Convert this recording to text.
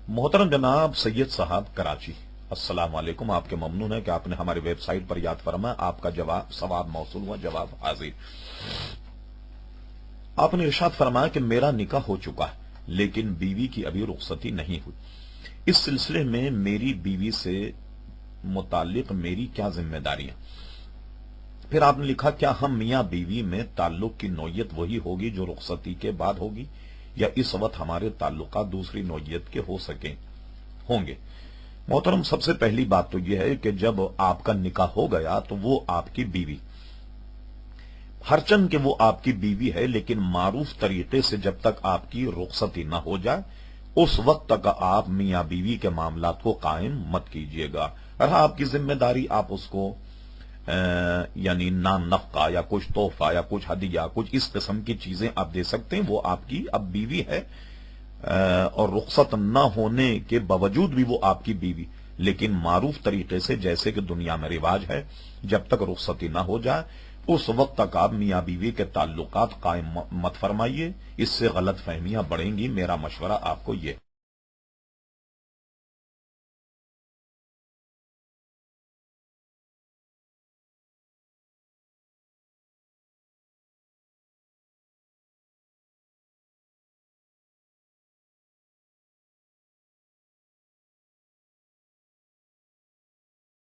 محترم جناب سید صاحب کراچی، السلام علیکم۔ آپ کے ممنون ہے کہ آپ نے ہماری ویب سائٹ پر یاد فرمایا، آپ کا جواب ثواب موصول ہوا، جواب حاضر۔ آپ نے ارشاد فرمایا کہ میرا نکاح ہو چکا ہے لیکن بیوی کی ابھی رخصتی نہیں ہوئی، اس سلسلے میں میری بیوی سے متعلق میری کیا ذمہ داریاں؟ پھر آپ نے لکھا کیا ہم میاں بیوی میں تعلق کی نوعیت وہی ہوگی جو رخصتی کے بعد ہوگی، یا اس وقت ہمارے تعلقات دوسری نوعیت کے ہوں گے؟ محترم، سب سے پہلی بات تو یہ ہے کہ جب آپ کا نکاح ہو گیا تو وہ آپ کی بیوی، ہرچند کہ وہ آپ کی بیوی ہے، لیکن معروف طریقے سے جب تک آپ کی رخصتی نہ ہو جائے اس وقت تک آپ میاں بیوی کے معاملات کو قائم مت کیجیے گا۔ رہا آپ کی ذمہ داری، آپ اس کو یعنی نان نفقہ یا کچھ تحفہ یا کچھ ہدیہ، کچھ اس قسم کی چیزیں آپ دے سکتے ہیں، وہ آپ کی اب بیوی ہے اور رخصت نہ ہونے کے باوجود بھی وہ آپ کی بیوی، لیکن معروف طریقے سے جیسے کہ دنیا میں رواج ہے، جب تک رخصتی نہ ہو جائے اس وقت تک آپ میاں بیوی کے تعلقات قائم مت فرمائیے، اس سے غلط فہمیاں بڑھیں گی۔ میرا مشورہ آپ کو یہ